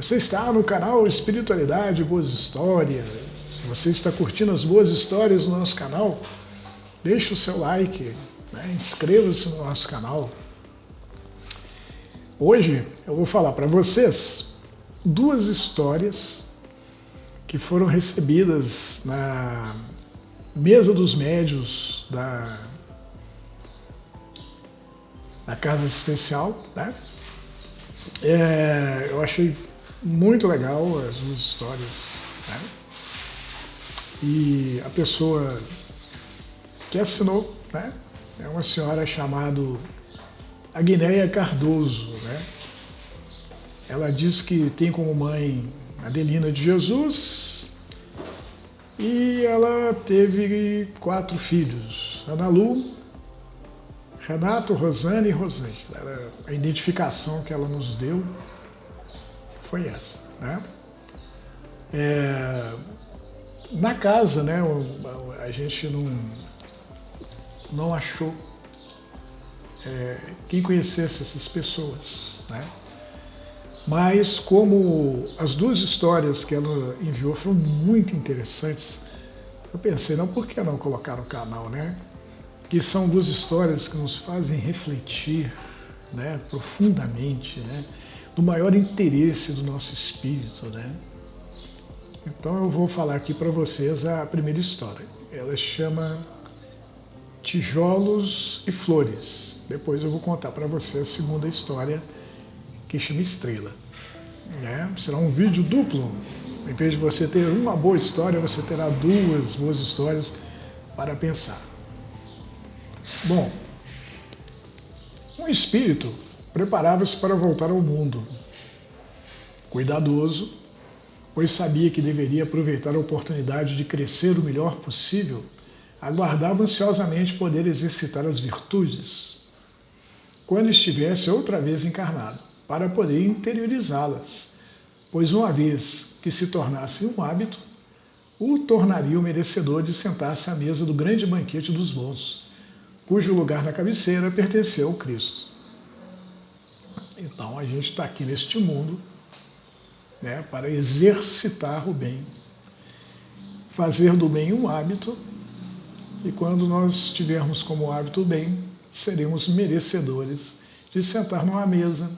Você está no canal Espiritualidade Boas Histórias. Se você está curtindo as boas histórias no nosso canal, deixe o seu like, né? Inscreva-se no nosso canal. Hoje eu vou falar para vocês duas histórias que foram recebidas na mesa dos médiuns da casa assistencial, né? Eu achei muito legal as duas histórias, né? E a pessoa que assinou, né, é uma senhora chamada Agnéia Cardoso, né? Ela diz que tem como mãe Adelina de Jesus e ela teve 4 filhos, Ana Lu, Renato, Rosane e Rosângela. A identificação que ela nos deu foi essa, né? Na casa, né, a gente não achou quem conhecesse essas pessoas, né? Mas como as duas histórias que ela enviou foram muito interessantes, eu pensei, não, por que não colocar no canal, né? Que são duas histórias que nos fazem refletir, né, profundamente, né, do maior interesse do nosso espírito, né? Então eu vou falar aqui para vocês a primeira história. Ela chama Tijolos e Flores. Depois eu vou contar para vocês a segunda história, que chama Estrela, né? Será um vídeo duplo. Em vez de você ter uma boa história, você terá duas boas histórias para pensar. Bom, um espírito preparava-se para voltar ao mundo. Cuidadoso, pois sabia que deveria aproveitar a oportunidade de crescer o melhor possível, aguardava ansiosamente poder exercitar as virtudes quando estivesse outra vez encarnado, para poder interiorizá-las, pois uma vez que se tornasse um hábito, o tornaria o merecedor de sentar-se à mesa do grande banquete dos bons, cujo lugar na cabeceira pertenceu ao Cristo. Então a gente está aqui neste mundo, né, para exercitar o bem, fazer do bem um hábito, e quando nós tivermos como hábito o bem, seremos merecedores de sentar numa mesa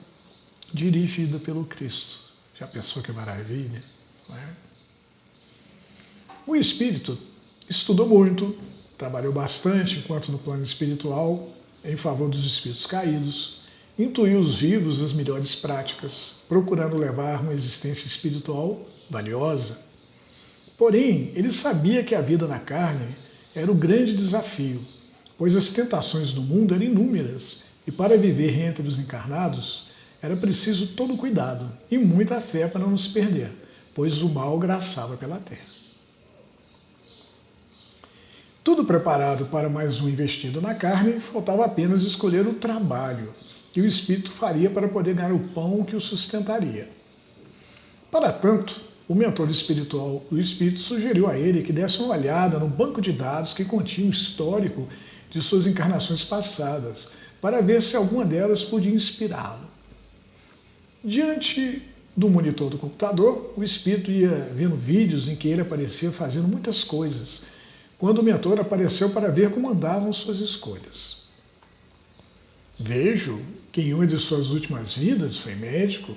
dirigida pelo Cristo. Já pensou que maravilha? Né? O espírito estudou muito, trabalhou bastante enquanto no plano espiritual em favor dos espíritos caídos, intuiu os vivos as melhores práticas, procurando levar uma existência espiritual valiosa. Porém, ele sabia que a vida na carne era o grande desafio, pois as tentações do mundo eram inúmeras e para viver entre os encarnados era preciso todo cuidado e muita fé para não se perder, pois o mal graçava pela terra. Tudo preparado para mais um investido na carne, faltava apenas escolher o trabalho que o espírito faria para poder ganhar o pão que o sustentaria. Para tanto, o mentor espiritual do espírito sugeriu a ele que desse uma olhada no banco de dados que continha o histórico de suas encarnações passadas, para ver se alguma delas podia inspirá-lo. Diante do monitor do computador, o espírito ia vendo vídeos em que ele aparecia fazendo muitas coisas, quando o mentor apareceu para ver como andavam suas escolhas. Vejo que em uma de suas últimas vidas foi médico,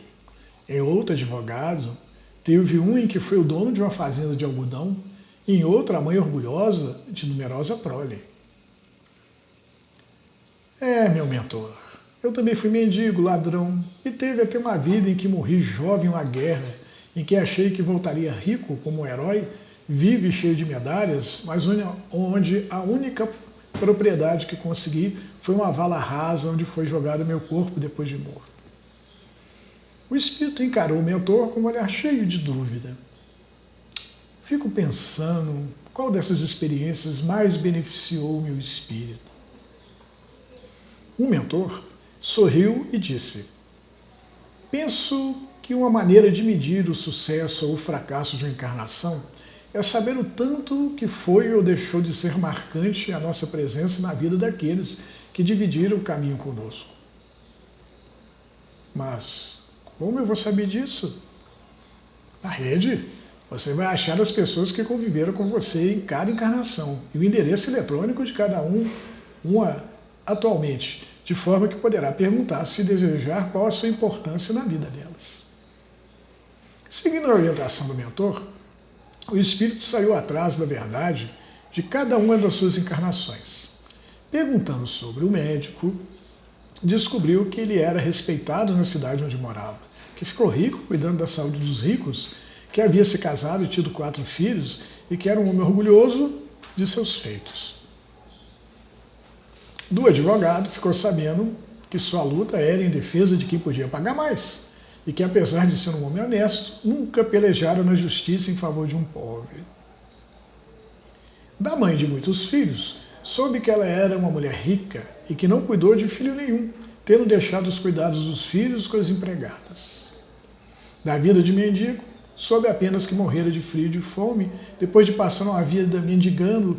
em outra advogado, teve um em que foi o dono de uma fazenda de algodão, e em outra a mãe orgulhosa de numerosa prole. Meu mentor, eu também fui mendigo, ladrão, e teve até uma vida em que morri jovem em uma guerra, em que achei que voltaria rico como um herói, vivo e cheio de medalhas, mas onde a única propriedade que consegui foi uma vala rasa onde foi jogado meu corpo depois de morto. O espírito encarou o mentor com um olhar cheio de dúvida. Fico pensando qual dessas experiências mais beneficiou o meu espírito. O mentor sorriu e disse: penso que uma maneira de medir o sucesso ou o fracasso de uma encarnação é saber o tanto que foi ou deixou de ser marcante a nossa presença na vida daqueles que dividiram o caminho conosco. Mas como eu vou saber disso? Na rede, você vai achar as pessoas que conviveram com você em cada encarnação e o endereço eletrônico de cada uma atualmente, de forma que poderá perguntar, se desejar, qual a sua importância na vida delas. Seguindo a orientação do mentor, o espírito saiu atrás da verdade de cada uma das suas encarnações. Perguntando sobre o médico, descobriu que ele era respeitado na cidade onde morava, que ficou rico cuidando da saúde dos ricos, que havia se casado e tido 4 filhos e que era um homem orgulhoso de seus feitos. Do advogado ficou sabendo que sua luta era em defesa de quem podia pagar mais e que, apesar de ser um homem honesto, nunca pelejara na justiça em favor de um pobre. Da mãe de muitos filhos, soube que ela era uma mulher rica e que não cuidou de filho nenhum, tendo deixado os cuidados dos filhos com as empregadas. Da vida de mendigo, soube apenas que morrera de frio e de fome, depois de passar uma vida mendigando,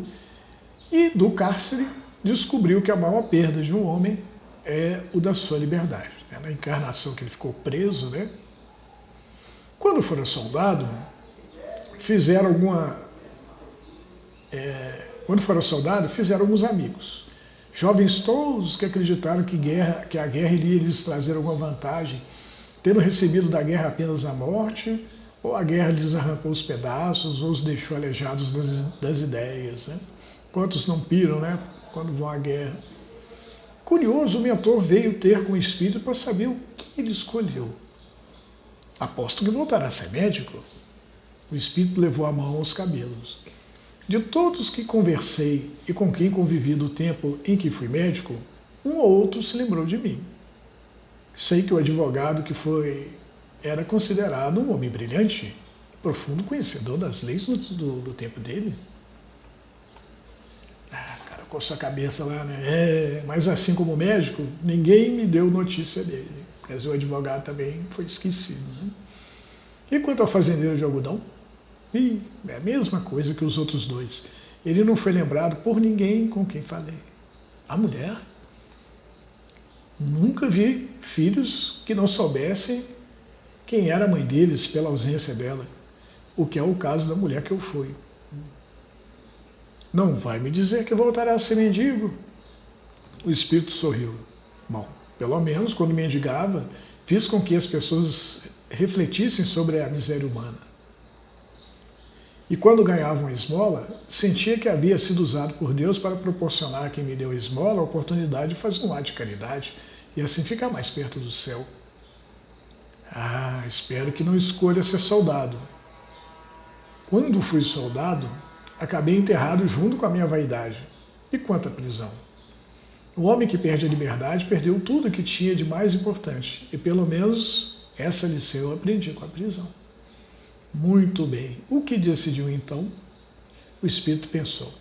e do cárcere descobriu que a maior perda de um homem é o da sua liberdade. Na encarnação que ele ficou preso, né? Quando fora soldado, fizeram alguns amigos. Jovens tolos que acreditaram que a guerra iria lhes trazer alguma vantagem, tendo recebido da guerra apenas a morte, ou a guerra lhes arrancou os pedaços, ou os deixou aleijados das ideias. Né? Quantos não piram, né, quando vão à guerra? Curioso, o mentor veio ter com o espírito para saber o que ele escolheu. Aposto que voltará a ser médico. O espírito levou a mão aos cabelos. De todos que conversei e com quem convivi do tempo em que fui médico, um ou outro se lembrou de mim. Sei que o advogado era considerado um homem brilhante, profundo conhecedor das leis do tempo dele. Cara, com sua cabeça lá, né? Mas assim como médico, ninguém me deu notícia dele. Mas o advogado também foi esquecido. Né? E quanto ao fazendeiro de algodão? É a mesma coisa que os outros 2. Ele não foi lembrado por ninguém com quem falei. A mulher? Nunca vi filhos que não soubessem quem era a mãe deles pela ausência dela, o que é o caso da mulher que eu fui. Não vai me dizer que voltará a ser mendigo? O espírito sorriu. Bom, pelo menos quando mendigava, fiz com que as pessoas refletissem sobre a miséria humana. E quando ganhava uma esmola, sentia que havia sido usado por Deus para proporcionar a quem me deu a esmola a oportunidade de fazer um ato de caridade e assim ficar mais perto do céu. Espero que não escolha ser soldado. Quando fui soldado, acabei enterrado junto com a minha vaidade. E quanto à prisão? O homem que perde a liberdade perdeu tudo o que tinha de mais importante. E pelo menos essa lição eu aprendi com a prisão. Muito bem. O que decidiu então? O espírito pensou.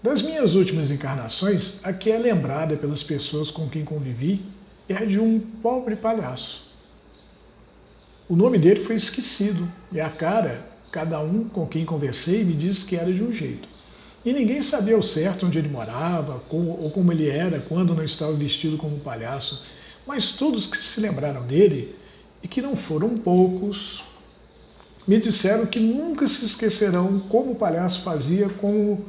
Das minhas últimas encarnações, a que é lembrada pelas pessoas com quem convivi é a de um pobre palhaço. O nome dele foi esquecido e a cara, cada um com quem conversei me disse que era de um jeito. E ninguém sabia ao certo onde ele morava ou como ele era quando não estava vestido como palhaço, mas todos que se lembraram dele, e que não foram poucos, me disseram que nunca se esquecerão como o palhaço fazia com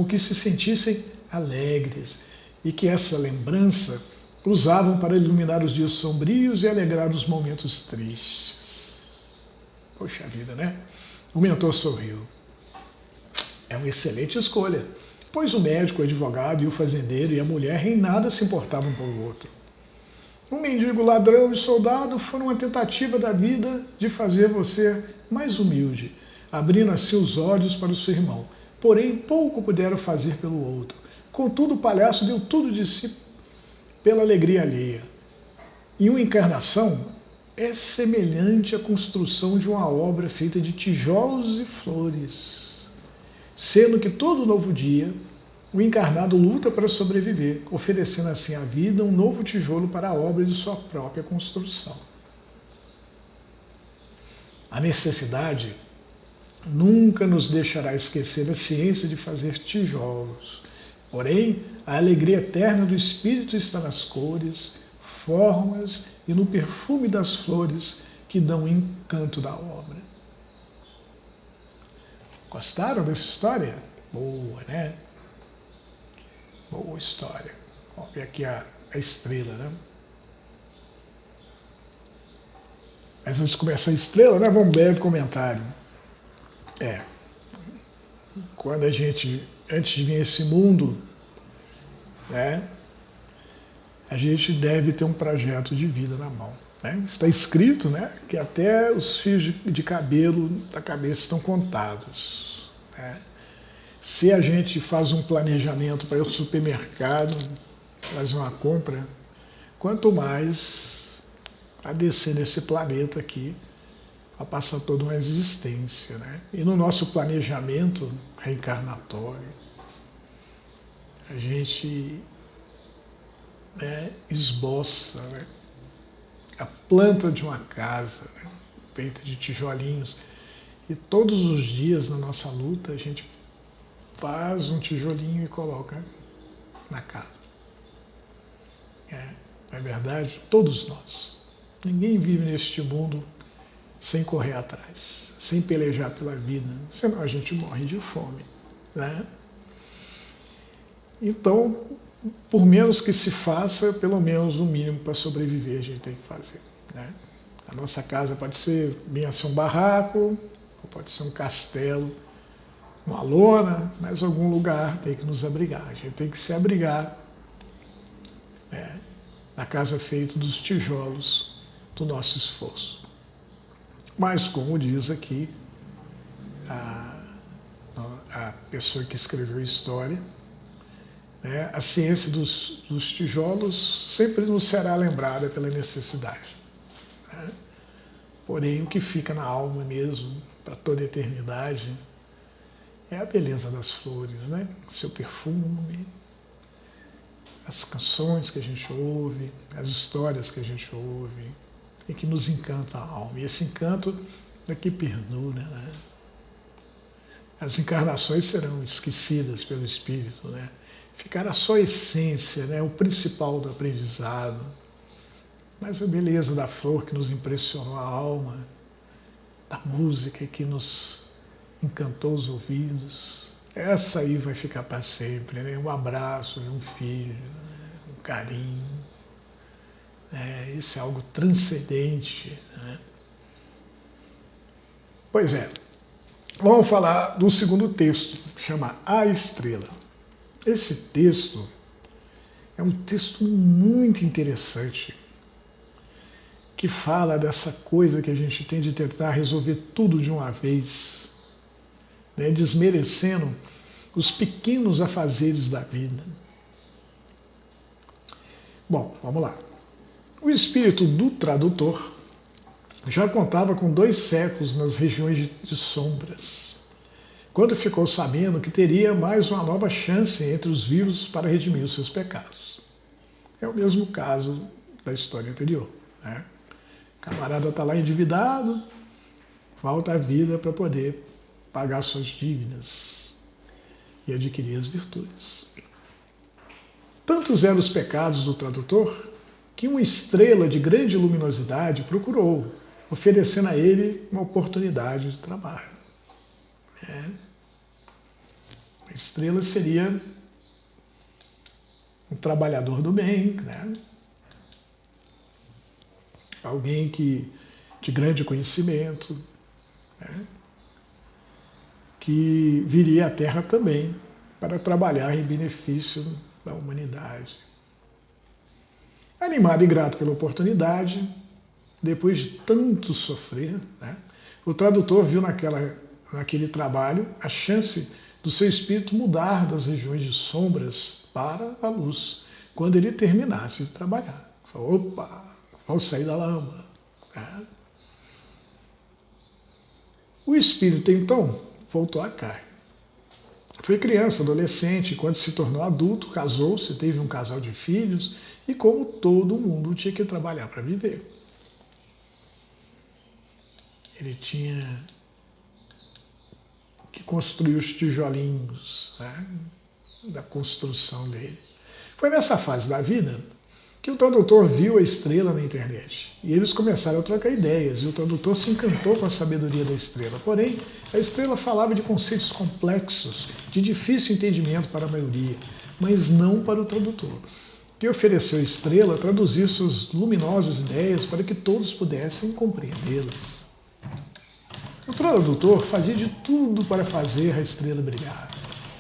que se sentissem alegres e que essa lembrança usavam para iluminar os dias sombrios e alegrar os momentos tristes. Poxa vida, né? O mentor sorriu. É uma excelente escolha, pois o médico, o advogado e o fazendeiro e a mulher em nada se importavam um pelo outro. O mendigo, ladrão e soldado foram uma tentativa da vida de fazer você mais humilde, abrindo assim os olhos para o seu irmão. Porém, pouco puderam fazer pelo outro. Contudo, o palhaço deu tudo de si pela alegria alheia. Em uma encarnação, é semelhante à construção de uma obra feita de tijolos e flores, sendo que todo novo dia o encarnado luta para sobreviver, oferecendo assim à vida um novo tijolo para a obra de sua própria construção. A necessidade nunca nos deixará esquecer a ciência de fazer tijolos. Porém, a alegria eterna do espírito está nas cores, formas e no perfume das flores que dão o encanto da obra. Gostaram dessa história? Boa, né? Boa história. Vamos ver aqui a estrela, né? Mas antes de começar a estrela, né, vamos um breve comentário. Quando a gente, antes de vir a esse mundo, né, a gente deve ter um projeto de vida na mão. Né? Está escrito, né, que até os fios de cabelo da cabeça estão contados. Né? Se a gente faz um planejamento para ir ao supermercado, fazer uma compra, quanto mais a descer nesse planeta aqui, a passar toda uma existência. Né? E no nosso planejamento reencarnatório, a gente esboça, né, a planta de uma casa, né, feita de tijolinhos. E todos os dias na nossa luta a gente faz um tijolinho e coloca na casa. Não é verdade? Todos nós. Ninguém vive neste mundo sem correr atrás, sem pelejar pela vida, senão a gente morre de fome. Né? Então, por menos que se faça, pelo menos o mínimo para sobreviver a gente tem que fazer. Né? A nossa casa pode ser um barraco, ou pode ser um castelo, uma lona, mas algum lugar tem que nos abrigar. A gente tem que se abrigar, né, na casa feita dos tijolos do nosso esforço. Mas, como diz aqui a pessoa que escreveu a história, né, a ciência dos tijolos sempre nos será lembrada pela necessidade. Né? Porém, o que fica na alma mesmo, para toda a eternidade, é a beleza das flores, né? Seu perfume, as canções que a gente ouve, as histórias que a gente ouve, e que nos encanta a alma. E esse encanto é que perdura. Né? As encarnações serão esquecidas pelo Espírito, né? Ficará só a essência, né? O principal do aprendizado. Mas a beleza da flor que nos impressionou a alma, da música que nos encantou os ouvidos, essa aí vai ficar para sempre. Né? Um abraço de um filho, né? Um carinho. Isso é algo transcendente. Né? Pois é, vamos falar do segundo texto, chama A Estrela. Esse texto é um texto muito interessante, que fala dessa coisa que a gente tem de tentar resolver tudo de uma vez, né? Desmerecendo os pequenos afazeres da vida. Bom, vamos lá. O espírito do tradutor já contava com 2 séculos nas regiões de sombras, quando ficou sabendo que teria mais uma nova chance entre os vivos para redimir os seus pecados. É o mesmo caso da história anterior. Né? O camarada está lá endividado, falta a vida para poder pagar suas dívidas e adquirir as virtudes. Tantos eram os pecados do tradutor que uma estrela de grande luminosidade procurou, oferecendo a ele uma oportunidade de trabalho. A estrela seria um trabalhador do bem, né? Alguém de grande conhecimento, né? Que viria à Terra também para trabalhar em benefício da humanidade. Animado e grato pela oportunidade, depois de tanto sofrer, né, o tradutor viu naquele trabalho a chance do seu espírito mudar das regiões de sombras para a luz, quando ele terminasse de trabalhar. Falou, opa, vamos sair da lama. Né? O espírito, então, voltou à carne. Foi criança, adolescente, quando se tornou adulto, casou-se, teve um casal de filhos e, como todo mundo, tinha que trabalhar para viver. Ele tinha que construir os tijolinhos, né, da construção dele. Foi nessa fase da vida que o tradutor viu a estrela na internet. E eles começaram a trocar ideias, e o tradutor se encantou com a sabedoria da estrela. Porém, a estrela falava de conceitos complexos, de difícil entendimento para a maioria, mas não para o tradutor, que ofereceu à estrela traduzir suas luminosas ideias para que todos pudessem compreendê-las. O tradutor fazia de tudo para fazer a estrela brilhar,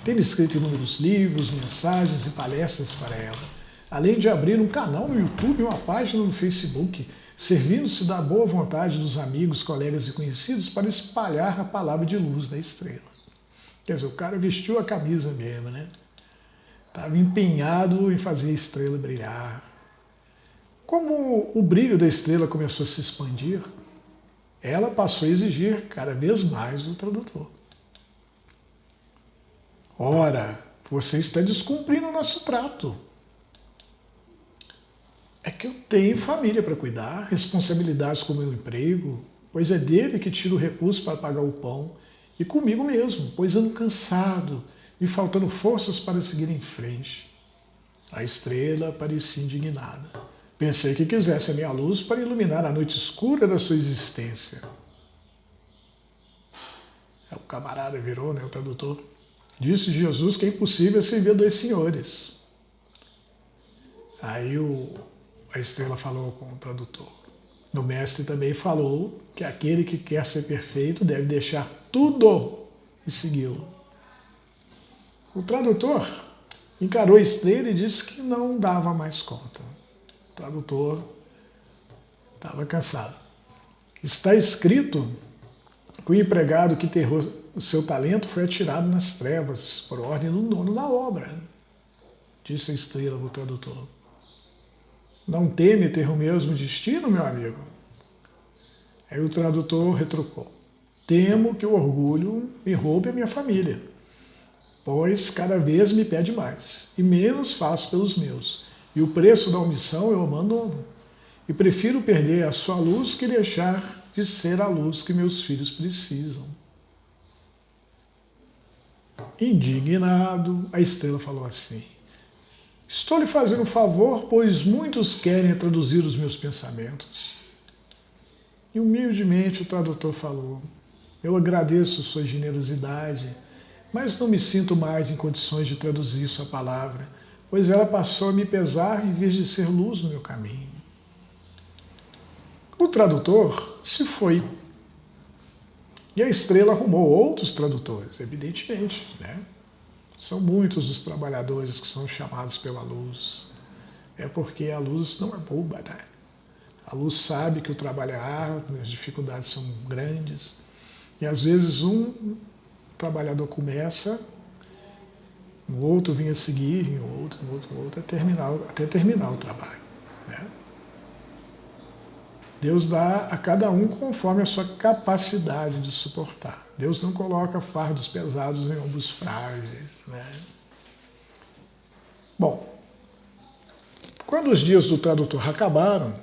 tendo escrito inúmeros livros, mensagens e palestras para ela, além de abrir um canal no YouTube e uma página no Facebook, servindo-se da boa vontade dos amigos, colegas e conhecidos para espalhar a palavra de luz da estrela. Quer dizer, o cara vestiu a camisa mesmo, né? Estava empenhado em fazer a estrela brilhar. Como o brilho da estrela começou a se expandir, ela passou a exigir cada vez mais do tradutor. Ora, você está descumprindo o nosso trato. É que eu tenho família para cuidar, responsabilidades com o meu emprego, pois é dele que tiro o recurso para pagar o pão, e comigo mesmo, pois ando cansado, me faltando forças para seguir em frente. A estrela parecia indignada. Pensei que quisesse a minha luz para iluminar a noite escura da sua existência. O camarada virou, né, o tradutor. Disse Jesus que é impossível servir a dois senhores. Aí a estrela falou com o tradutor. O mestre também falou que aquele que quer ser perfeito deve deixar tudo e segui-lo. O tradutor encarou a estrela e disse que não dava mais conta. O tradutor estava cansado. Está escrito que o empregado que enterrou o seu talento foi atirado nas trevas por ordem do dono da obra, disse a estrela ao tradutor. Não teme ter o mesmo destino, meu amigo? Aí o tradutor retrucou. Temo que o orgulho me roube a minha família, pois cada vez me pede mais, e menos faço pelos meus. E o preço da omissão eu abandono. E prefiro perder a sua luz que deixar de ser a luz que meus filhos precisam. Indignado, a estrela falou assim. Estou lhe fazendo um favor, pois muitos querem traduzir os meus pensamentos. E humildemente o tradutor falou, eu agradeço sua generosidade, mas não me sinto mais em condições de traduzir sua palavra, pois ela passou a me pesar em vez de ser luz no meu caminho. O tradutor se foi. E a estrela arrumou outros tradutores, evidentemente, né? São muitos os trabalhadores que são chamados pela luz. É porque a luz não é boba, né? A luz sabe que o trabalho é árduo, as dificuldades são grandes. E às vezes um trabalhador começa, o outro vem a seguir, e o outro, até terminar o trabalho, né? Deus dá a cada um conforme a sua capacidade de suportar. Deus não coloca fardos pesados em ombros frágeis, né? Bom, quando os dias do tradutor acabaram,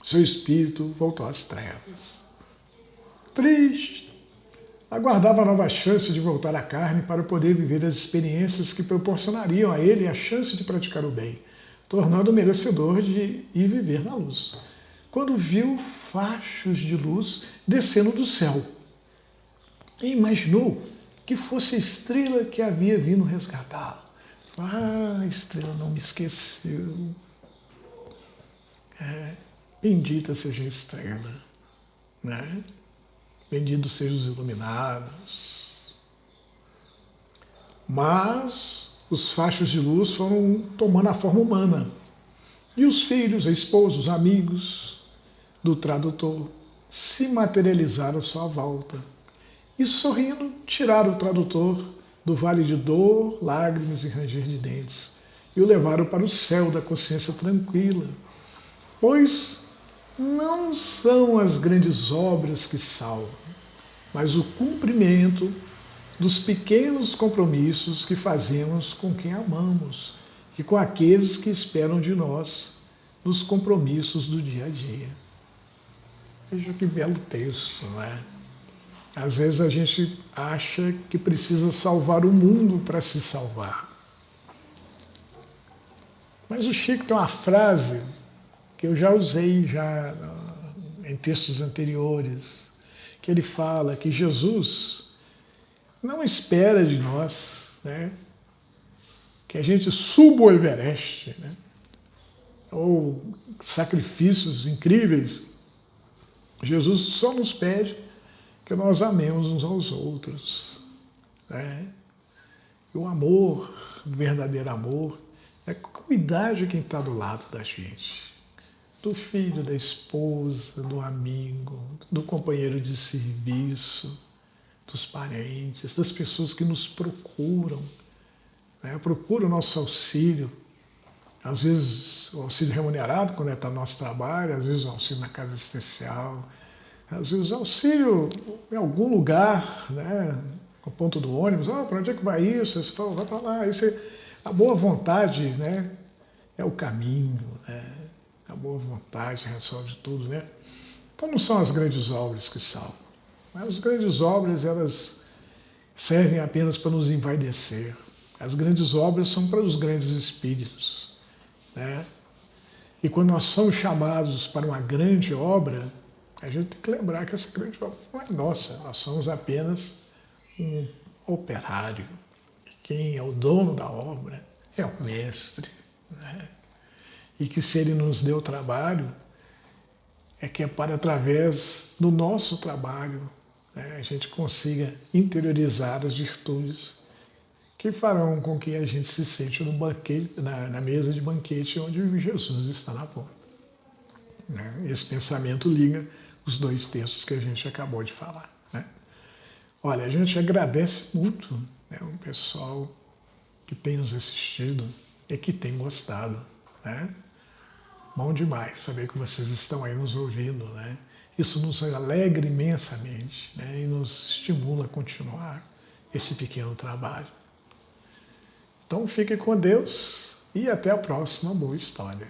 seu espírito voltou às trevas. Triste, aguardava a nova chance de voltar à carne para poder viver as experiências que proporcionariam a ele a chance de praticar o bem, tornando-o merecedor de ir viver na luz. Quando viu fachos de luz descendo do céu, e imaginou que fosse a estrela que havia vindo resgatá-lo. A estrela não me esqueceu. Bendita seja a estrela, né? Benditos sejam os iluminados. Mas os fachos de luz foram tomando a forma humana. E os filhos, a esposa, os amigos do tradutor se materializaram à sua volta. E sorrindo, tiraram o tradutor do vale de dor, lágrimas e ranger de dentes, e o levaram para o céu da consciência tranquila, pois não são as grandes obras que salvam, mas o cumprimento dos pequenos compromissos que fazemos com quem amamos e com aqueles que esperam de nós nos compromissos do dia a dia. Veja que belo texto, não é? Às vezes a gente acha que precisa salvar o mundo para se salvar. Mas o Chico tem uma frase que eu já usei em textos anteriores, que ele fala que Jesus não espera de nós, né, que a gente suba o Everest, né, ou sacrifícios incríveis. Jesus só nos pede que nós amemos uns aos outros, né? E o amor, o verdadeiro amor, é cuidar de quem está do lado da gente, do filho, da esposa, do amigo, do companheiro de serviço, dos parentes, das pessoas que nos procuram, né? Procuram o nosso auxílio, às vezes o auxílio remunerado quando está no nosso trabalho, às vezes o auxílio na casa especial, às vezes o auxílio em algum lugar, né? No ponto do ônibus, para onde é que vai isso? Você fala, vai para lá. A boa vontade, né, é o caminho, né? A boa vontade resolve tudo, né? Então não são as grandes obras que salvam. As grandes obras, elas servem apenas para nos envaidecer. As grandes obras são para os grandes espíritos, né? E quando nós somos chamados para uma grande obra, a gente tem que lembrar que essa grande obra não é nossa, nós somos apenas um operário. Quem é o dono da obra é o mestre, né? E que se ele nos deu trabalho, é que é para através do nosso trabalho, né, a gente consiga interiorizar as virtudes que farão com que a gente se sente no banquete, na mesa de banquete onde Jesus está na porta, né? Esse pensamento liga os dois textos que a gente acabou de falar, né? Olha, a gente agradece muito, né, o pessoal que tem nos assistido e que tem gostado, né? Bom demais saber que vocês estão aí nos ouvindo, né? Isso nos alegra imensamente, né? E nos estimula a continuar esse pequeno trabalho. Então fique com Deus e até a próxima boa história.